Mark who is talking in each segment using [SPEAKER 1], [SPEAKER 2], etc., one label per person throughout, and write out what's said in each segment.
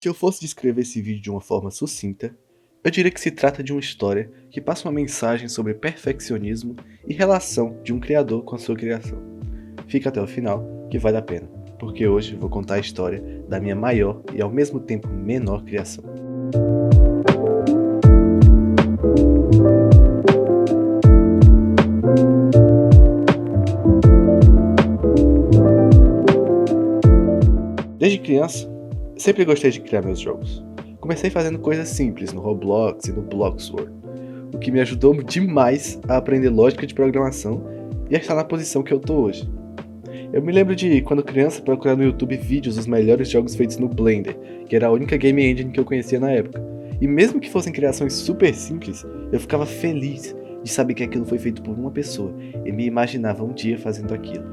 [SPEAKER 1] Se eu fosse descrever esse vídeo de uma forma sucinta, eu diria que se trata de uma história que passa uma mensagem sobre perfeccionismo e relação de um criador com a sua criação. Fica até o final, que vale a pena, porque hoje vou contar a história da minha maior e ao mesmo tempo menor criação. Desde criança, sempre gostei de criar meus jogos. Comecei fazendo coisas simples no Roblox e no Bloxworld, o que me ajudou demais a aprender lógica de programação e a estar na posição que eu tô hoje. Eu me lembro de, quando criança, procurar no YouTube vídeos dos melhores jogos feitos no Blender, que era a única game engine que eu conhecia na época. E mesmo que fossem criações super simples, eu ficava feliz de saber que aquilo foi feito por uma pessoa e me imaginava um dia fazendo aquilo.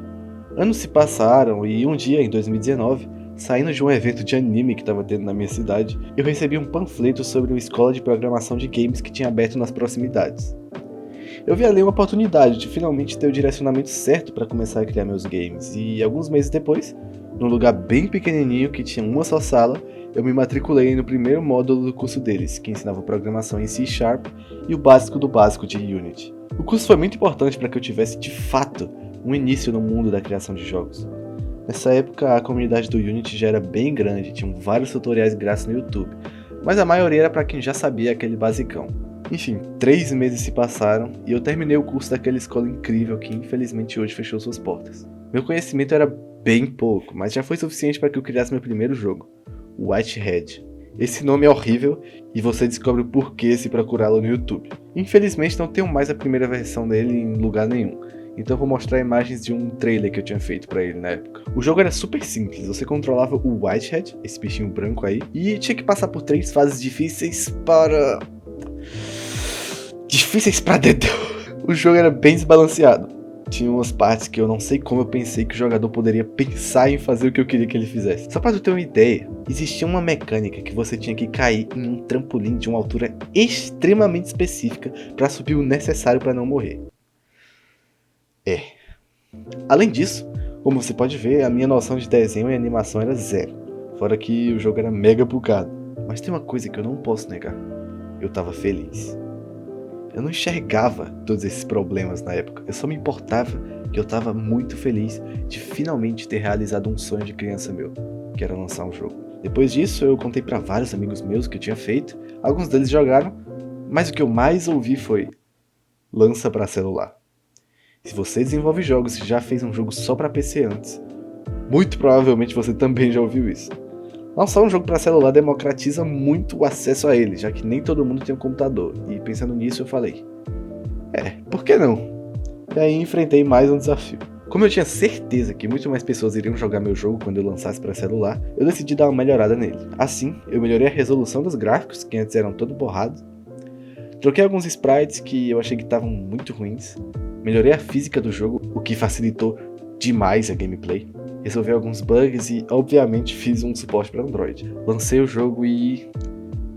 [SPEAKER 1] Anos se passaram e um dia, em 2019, saindo de um evento de anime que estava tendo na minha cidade, eu recebi um panfleto sobre uma escola de programação de games que tinha aberto nas proximidades. Eu vi ali uma oportunidade de finalmente ter o direcionamento certo para começar a criar meus games, e alguns meses depois, num lugar bem pequenininho que tinha uma só sala, eu me matriculei no primeiro módulo do curso deles, que ensinava programação em C# e o básico do básico de Unity. O curso foi muito importante para que eu tivesse, de fato, um início no mundo da criação de jogos. Nessa época, a comunidade do Unity já era bem grande, tinham vários tutoriais grátis no YouTube, mas a maioria era para quem já sabia aquele basicão. Enfim, 3 meses se passaram e eu terminei o curso daquela escola incrível que infelizmente hoje fechou suas portas. Meu conhecimento era bem pouco, mas já foi suficiente para que eu criasse meu primeiro jogo, Whitehead. Esse nome é horrível e você descobre o porquê se procurá-lo no YouTube. Infelizmente não tenho mais a primeira versão dele em lugar nenhum, então vou mostrar imagens de um trailer que eu tinha feito pra ele na época. O jogo era super simples, você controlava o Whitehead, esse bichinho branco aí, e tinha que passar por 3 fases difíceis para dedéu. O jogo era bem desbalanceado. Tinha umas partes que eu não sei como eu pensei que o jogador poderia pensar em fazer o que eu queria que ele fizesse. Só pra tu ter uma ideia, existia uma mecânica que você tinha que cair em um trampolim de uma altura extremamente específica para subir o necessário para não morrer. Além disso, como você pode ver, a minha noção de desenho e animação era zero, fora que o jogo era mega bugado. Mas tem uma coisa que eu não posso negar, eu tava feliz. Eu não enxergava todos esses problemas na época, eu só me importava que eu tava muito feliz de finalmente ter realizado um sonho de criança meu, que era lançar um jogo. Depois disso eu contei pra vários amigos meus o que eu tinha feito, alguns deles jogaram, mas o que eu mais ouvi foi: lança pra celular. Se você desenvolve jogos e já fez um jogo só pra PC antes, muito provavelmente você também já ouviu isso. Lançar um jogo para celular democratiza muito o acesso a ele, já que nem todo mundo tem um computador, e pensando nisso eu falei, por que não? E aí enfrentei mais um desafio. Como eu tinha certeza que muito mais pessoas iriam jogar meu jogo quando eu lançasse para celular, eu decidi dar uma melhorada nele. Assim, eu melhorei a resolução dos gráficos, que antes eram todo borrados, troquei alguns sprites que eu achei que estavam muito ruins, melhorei a física do jogo, o que facilitou demais a gameplay, resolvi alguns bugs e, obviamente, fiz um suporte para Android. Lancei o jogo e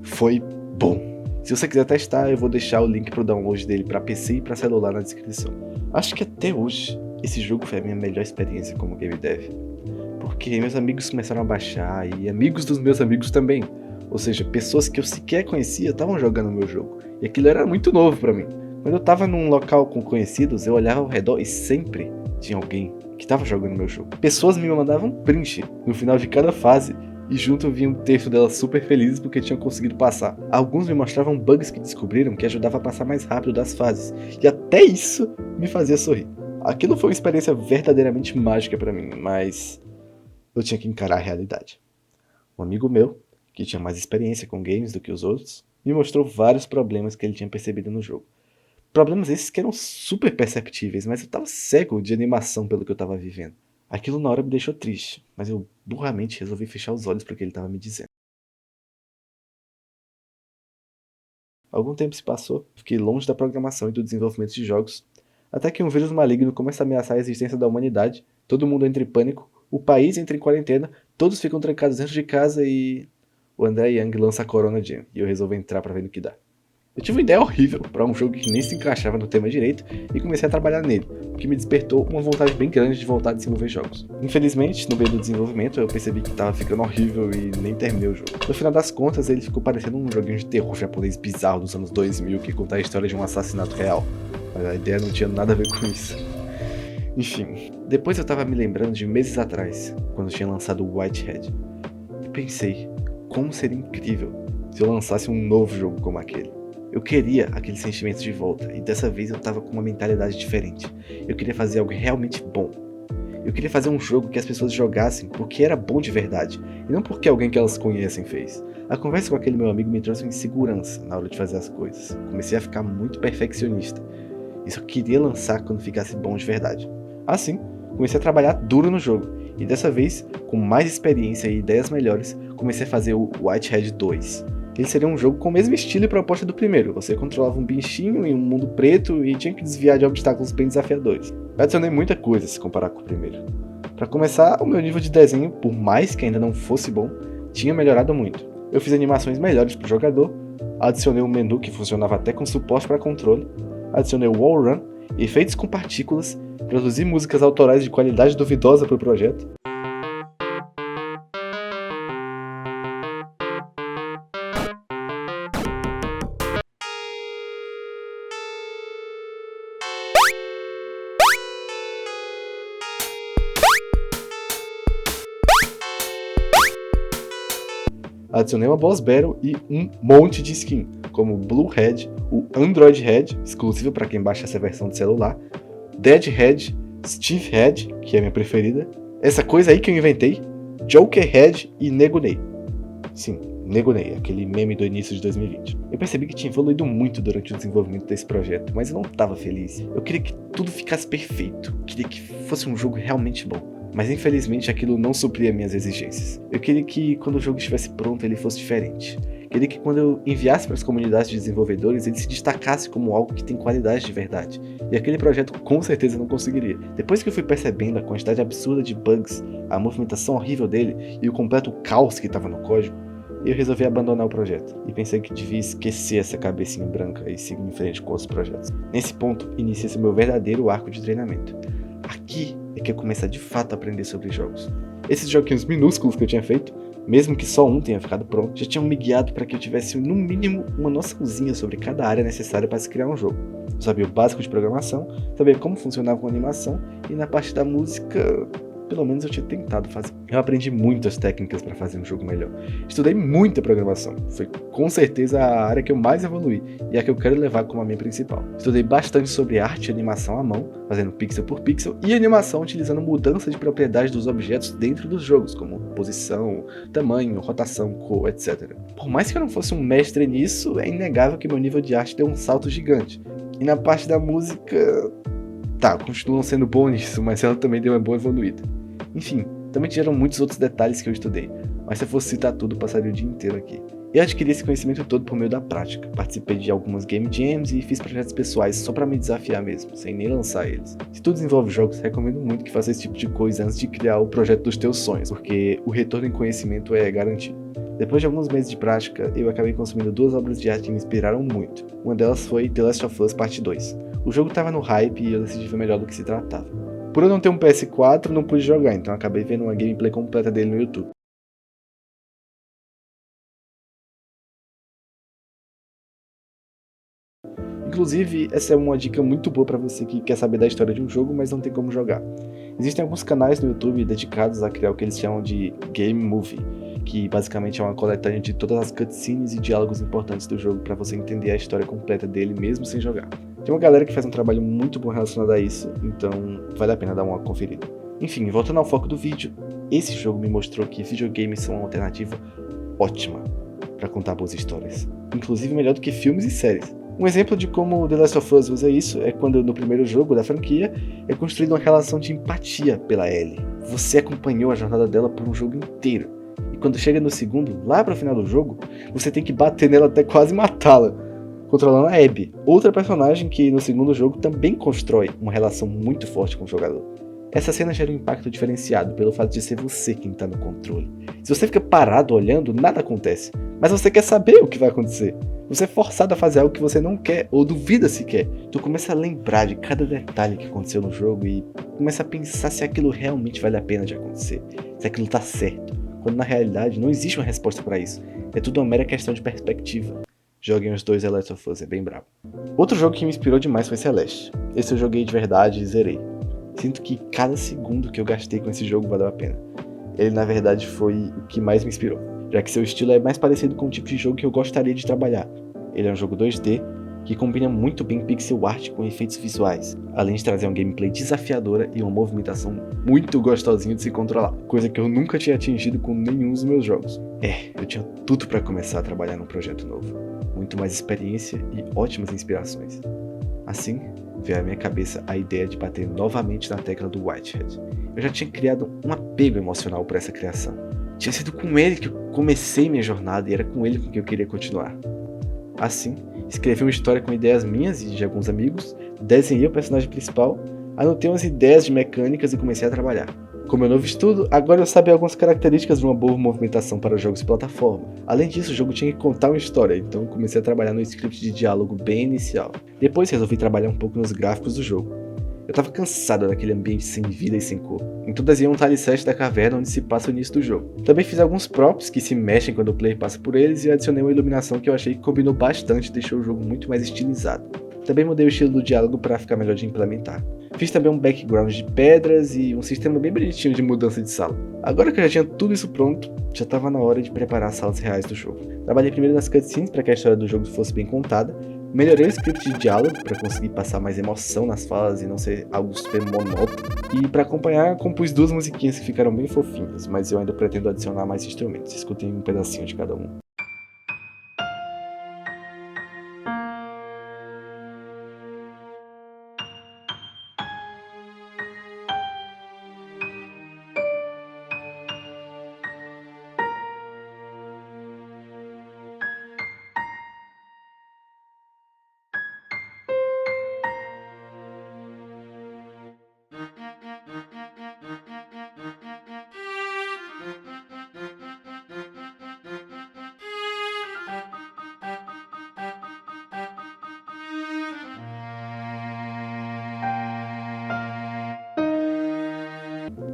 [SPEAKER 1] foi bom. Se você quiser testar, eu vou deixar o link para o download dele para PC e para celular na descrição. Acho que até hoje, esse jogo foi a minha melhor experiência como game dev, porque meus amigos começaram a baixar e amigos dos meus amigos também. Ou seja, pessoas que eu sequer conhecia estavam jogando o meu jogo, e aquilo era muito novo para mim. Quando eu tava num local com conhecidos, eu olhava ao redor e sempre tinha alguém que tava jogando meu jogo. Pessoas me mandavam print no final de cada fase, e junto vinha um texto delas super felizes porque tinham conseguido passar. Alguns me mostravam bugs que descobriram que ajudava a passar mais rápido das fases, e até isso me fazia sorrir. Aquilo foi uma experiência verdadeiramente mágica para mim, mas eu tinha que encarar a realidade. Um amigo meu, que tinha mais experiência com games do que os outros, me mostrou vários problemas que ele tinha percebido no jogo. Problemas esses que eram super perceptíveis, mas eu tava cego de animação pelo que eu tava vivendo. Aquilo na hora me deixou triste, mas eu burramente resolvi fechar os olhos para o que ele tava me dizendo. Algum tempo se passou, fiquei longe da programação e do desenvolvimento de jogos, até que um vírus maligno começa a ameaçar a existência da humanidade, todo mundo entra em pânico, o país entra em quarentena, todos ficam trancados dentro de casa e o André Young lança a Corona Jam, e eu resolvo entrar pra ver no que dá. Eu tive uma ideia horrível para um jogo que nem se encaixava no tema direito e comecei a trabalhar nele, o que me despertou uma vontade bem grande de voltar a desenvolver jogos. Infelizmente, no meio do desenvolvimento, eu percebi que estava ficando horrível e nem terminei o jogo. No final das contas, ele ficou parecendo um joguinho de terror japonês bizarro dos anos 2000 que conta a história de um assassinato real, mas a ideia não tinha nada a ver com isso. Enfim, depois eu tava me lembrando de meses atrás, quando tinha lançado o Whitehead. E pensei, como seria incrível se eu lançasse um novo jogo como aquele. Eu queria aquele sentimento de volta, e dessa vez eu tava com uma mentalidade diferente. Eu queria fazer algo realmente bom. Eu queria fazer um jogo que as pessoas jogassem porque era bom de verdade, e não porque alguém que elas conhecem fez. A conversa com aquele meu amigo me trouxe uma insegurança na hora de fazer as coisas. Comecei a ficar muito perfeccionista. E só queria lançar quando ficasse bom de verdade. Assim, comecei a trabalhar duro no jogo, e dessa vez, com mais experiência e ideias melhores, comecei a fazer o Whitehead 2. Ele seria um jogo com o mesmo estilo e proposta do primeiro. Você controlava um bichinho em um mundo preto e tinha que desviar de obstáculos bem desafiadores. Eu adicionei muita coisa se comparar com o primeiro. Para começar, o meu nível de desenho, por mais que ainda não fosse bom, tinha melhorado muito. Eu fiz animações melhores para o jogador, adicionei um menu que funcionava até com suporte para controle, adicionei o wall run, efeitos com partículas, produzi músicas autorais de qualidade duvidosa para o projeto. Adicionei uma boss battle e um monte de skin, como o Blue Head, o Android Head, exclusivo para quem baixa essa versão de celular, Dead Head, Steve Head, que é a minha preferida, essa coisa aí que eu inventei, Joker Head e Nego Ney. Sim, Nego Ney, aquele meme do início de 2020. Eu percebi que tinha evoluído muito durante o desenvolvimento desse projeto, mas eu não estava feliz. Eu queria que tudo ficasse perfeito, queria que fosse um jogo realmente bom. Mas infelizmente aquilo não supria minhas exigências. Eu queria que quando o jogo estivesse pronto ele fosse diferente. Queria que quando eu enviasse para as comunidades de desenvolvedores ele se destacasse como algo que tem qualidade de verdade. E aquele projeto com certeza não conseguiria. Depois que eu fui percebendo a quantidade absurda de bugs, a movimentação horrível dele e o completo caos que estava no código, eu resolvi abandonar o projeto. E pensei que devia esquecer essa cabecinha branca e seguir em frente com outros projetos. Nesse ponto, inicia-se o meu verdadeiro arco de treinamento. Aqui é que eu começo a de fato aprender sobre jogos. Esses joguinhos minúsculos que eu tinha feito, mesmo que só um tenha ficado pronto, já tinham me guiado para que eu tivesse no mínimo uma noçãozinha sobre cada área necessária para se criar um jogo. Eu sabia o básico de programação, sabia como funcionava a animação e na parte da música, pelo menos eu tinha tentado fazer. Eu aprendi muitas técnicas para fazer um jogo melhor. Estudei muita programação. Foi com certeza a área que eu mais evoluí e a que eu quero levar como a minha principal. Estudei bastante sobre arte e animação à mão, fazendo pixel por pixel, e animação utilizando mudança de propriedade dos objetos dentro dos jogos, como posição, tamanho, rotação, cor, etc. Por mais que eu não fosse um mestre nisso, é inegável que meu nível de arte deu um salto gigante. E na parte da música... Tá, continuam sendo bom nisso, mas ela também deu uma boa evoluída. Enfim, também tiveram muitos outros detalhes que eu estudei, mas se eu fosse citar tudo, passaria o dia inteiro aqui. Eu adquiri esse conhecimento todo por meio da prática, participei de algumas game jams e fiz projetos pessoais só pra me desafiar mesmo, sem nem lançar eles. Se tu desenvolve jogos, recomendo muito que faça esse tipo de coisa antes de criar o projeto dos teus sonhos, porque o retorno em conhecimento é garantido. Depois de alguns meses de prática, eu acabei consumindo 2 obras de arte que me inspiraram muito. Uma delas foi The Last of Us Parte 2. O jogo tava no hype e eu decidi ver melhor do que se tratava. Por eu não ter um PS4, não pude jogar, então acabei vendo uma gameplay completa dele no YouTube. Inclusive, essa é uma dica muito boa para você que quer saber da história de um jogo, mas não tem como jogar. Existem alguns canais no YouTube dedicados a criar o que eles chamam de Game Movie, que basicamente é uma coletânea de todas as cutscenes e diálogos importantes do jogo para você entender a história completa dele mesmo sem jogar. Tem uma galera que faz um trabalho muito bom relacionado a isso, então vale a pena dar uma conferida. Enfim, voltando ao foco do vídeo, esse jogo me mostrou que videogames são uma alternativa ótima para contar boas histórias, inclusive melhor do que filmes e séries. Um exemplo de como The Last of Us usa isso é quando no primeiro jogo da franquia é construída uma relação de empatia pela Ellie. Você acompanhou a jornada dela por um jogo inteiro, e quando chega no segundo, lá pro final do jogo, você tem que bater nela até quase matá-la, controlando a Abby, outra personagem que no segundo jogo também constrói uma relação muito forte com o jogador. Essa cena gera um impacto diferenciado pelo fato de ser você quem está no controle. Se você fica parado olhando, nada acontece, mas você quer saber o que vai acontecer. Você é forçado a fazer algo que você não quer ou duvida se quer. Tu começa a lembrar de cada detalhe que aconteceu no jogo e começa a pensar se aquilo realmente vale a pena de acontecer, se aquilo tá certo, quando na realidade não existe uma resposta para isso. É tudo uma mera questão de perspectiva. Joguem os dois The Last of Us, é bem brabo. Outro jogo que me inspirou demais foi Celeste. Esse eu joguei de verdade e zerei. Sinto que cada segundo que eu gastei com esse jogo valeu a pena. Ele na verdade foi o que mais me inspirou, já que seu estilo é mais parecido com o tipo de jogo que eu gostaria de trabalhar. Ele é um jogo 2D que combina muito bem pixel art com efeitos visuais, além de trazer um gameplay desafiadora e uma movimentação muito gostosinha de se controlar, coisa que eu nunca tinha atingido com nenhum dos meus jogos. Eu tinha tudo para começar a trabalhar num projeto novo, muito mais experiência e ótimas inspirações. Assim, veio à minha cabeça a ideia de bater novamente na tecla do Whitehead. Eu já tinha criado um apego emocional por essa criação. Tinha sido com ele que eu comecei minha jornada e era com ele com que eu queria continuar. Assim, escrevi uma história com ideias minhas e de alguns amigos, desenhei o personagem principal, anotei umas ideias de mecânicas e comecei a trabalhar. Com meu novo estudo, agora eu sabia algumas características de uma boa movimentação para jogos de plataforma. Além disso, o jogo tinha que contar uma história, então comecei a trabalhar no script de diálogo bem inicial. Depois resolvi trabalhar um pouco nos gráficos do jogo. Eu estava cansado daquele ambiente sem vida e sem cor, então desenhei um alicerce da caverna onde se passa o início do jogo. Também fiz alguns props que se mexem quando o player passa por eles e adicionei uma iluminação que eu achei que combinou bastante e deixou o jogo muito mais estilizado. Também mudei o estilo do diálogo para ficar melhor de implementar. Fiz também um background de pedras e um sistema bem bonitinho de mudança de sala. Agora que eu já tinha tudo isso pronto, já estava na hora de preparar as salas reais do jogo. Trabalhei primeiro nas cutscenes para que a história do jogo fosse bem contada, melhorei o script de diálogo para conseguir passar mais emoção nas falas e não ser algo super monótono. E para acompanhar, compus 2 musiquinhas que ficaram bem fofinhas, mas eu ainda pretendo adicionar mais instrumentos. Escutem um pedacinho de cada um.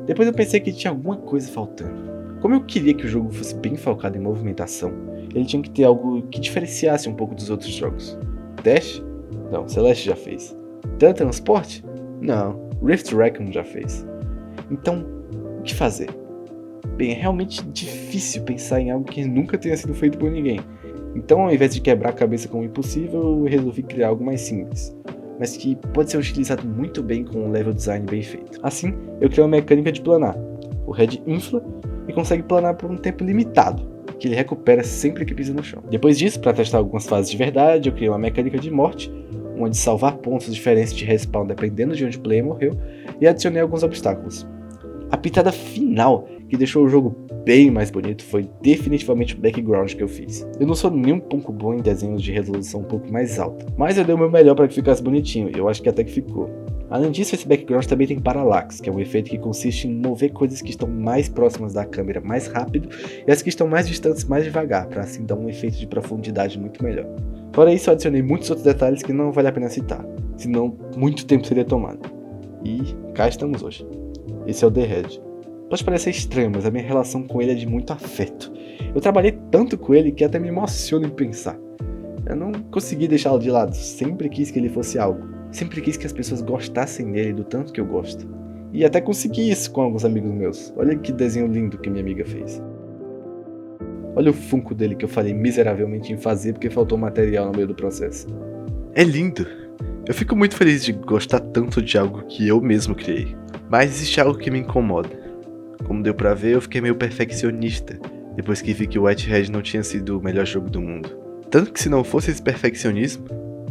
[SPEAKER 1] Depois eu pensei que tinha alguma coisa faltando. Como eu queria que o jogo fosse bem focado em movimentação, ele tinha que ter algo que diferenciasse um pouco dos outros jogos. Dash? Não, Celeste já fez. Teletransporte? Não, Rift Racken já fez. Então, o que fazer? Bem, é realmente difícil pensar em algo que nunca tenha sido feito por ninguém. Então, ao invés de quebrar a cabeça com o impossível, eu resolvi criar algo mais simples, mas que pode ser utilizado muito bem com um level design bem feito. Assim, eu criei uma mecânica de planar. O Red infla e consegue planar por um tempo limitado, que ele recupera sempre que pisa no chão. Depois disso, para testar algumas fases de verdade, eu criei uma mecânica de morte, uma de salvar pontos diferentes de respawn dependendo de onde o player morreu, e adicionei alguns obstáculos. A pitada final, que deixou o jogo bem mais bonito, foi definitivamente o background que eu fiz. Eu não sou nem um pouco bom em desenhos de resolução um pouco mais alta, mas eu dei o meu melhor para que ficasse bonitinho, e eu acho que até que ficou. Além disso, esse background também tem parallax, que é um efeito que consiste em mover coisas que estão mais próximas da câmera mais rápido e as que estão mais distantes mais devagar, para assim dar um efeito de profundidade muito melhor. Fora isso, eu adicionei muitos outros detalhes que não vale a pena citar, senão muito tempo seria tomado. E cá estamos hoje. Esse é o The Red. Pode parecer estranho, mas a minha relação com ele é de muito afeto. Eu trabalhei tanto com ele que até me emociono em pensar. Eu não consegui deixá-lo de lado, sempre quis que ele fosse algo. Sempre quis que as pessoas gostassem dele do tanto que eu gosto. E até consegui isso com alguns amigos meus. Olha que desenho lindo que minha amiga fez. Olha o Funko dele que eu falei miseravelmente em fazer porque faltou material no meio do processo. É lindo. Eu fico muito feliz de gostar tanto de algo que eu mesmo criei. Mas existe algo que me incomoda. Como deu pra ver, eu fiquei meio perfeccionista depois que vi que o Whitehead não tinha sido o melhor jogo do mundo. Tanto que se não fosse esse perfeccionismo,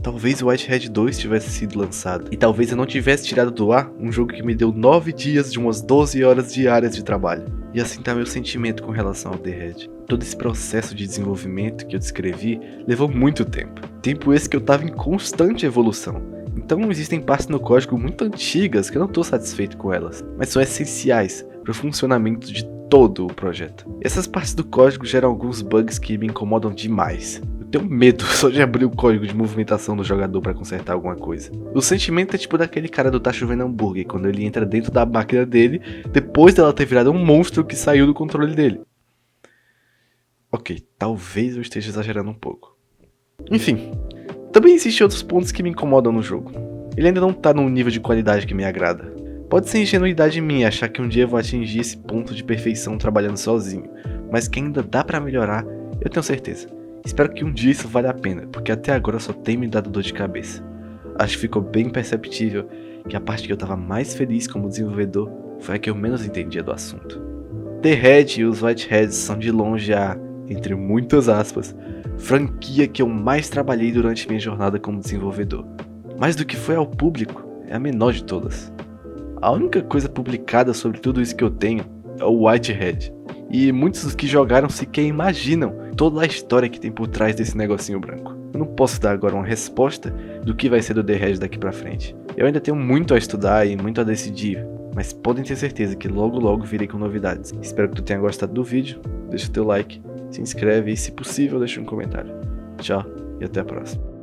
[SPEAKER 1] talvez o Whitehead 2 tivesse sido lançado. E talvez eu não tivesse tirado do ar um jogo que me deu 9 dias de umas 12 horas diárias de trabalho. E assim tá meu sentimento com relação ao The Red. Todo esse processo de desenvolvimento que eu descrevi levou muito tempo. Tempo esse que eu tava em constante evolução. Então existem partes no código muito antigas que eu não estou satisfeito com elas, mas são essenciais para o funcionamento de todo o projeto. Essas partes do código geram alguns bugs que me incomodam demais. Eu tenho medo só de abrir o código de movimentação do jogador pra consertar alguma coisa. O sentimento é tipo daquele cara do Tá Chovendo Hambúrguer, quando ele entra dentro da máquina dele, depois dela ter virado um monstro que saiu do controle dele. Ok, talvez eu esteja exagerando um pouco. Enfim, também existem outros pontos que me incomodam no jogo. Ele ainda não tá num nível de qualidade que me agrada. Pode ser ingenuidade minha achar que um dia eu vou atingir esse ponto de perfeição trabalhando sozinho, mas que ainda dá pra melhorar, eu tenho certeza. Espero que um dia isso valha a pena, porque até agora só tem me dado dor de cabeça. Acho que ficou bem perceptível que a parte que eu tava mais feliz como desenvolvedor foi a que eu menos entendia do assunto. The Red e os Whiteheads são de longe a, entre muitas aspas, franquia que eu mais trabalhei durante minha jornada como desenvolvedor. Mais do que foi ao público, é a menor de todas. A única coisa publicada sobre tudo isso que eu tenho é o Whitehead. E muitos dos que jogaram sequer imaginam toda a história que tem por trás desse negocinho branco. Eu não posso dar agora uma resposta do que vai ser do The Red daqui pra frente. Eu ainda tenho muito a estudar e muito a decidir, mas podem ter certeza que logo logo virei com novidades. Espero que tu tenha gostado do vídeo, deixa teu like, se inscreve e se possível deixa um comentário. Tchau e até a próxima.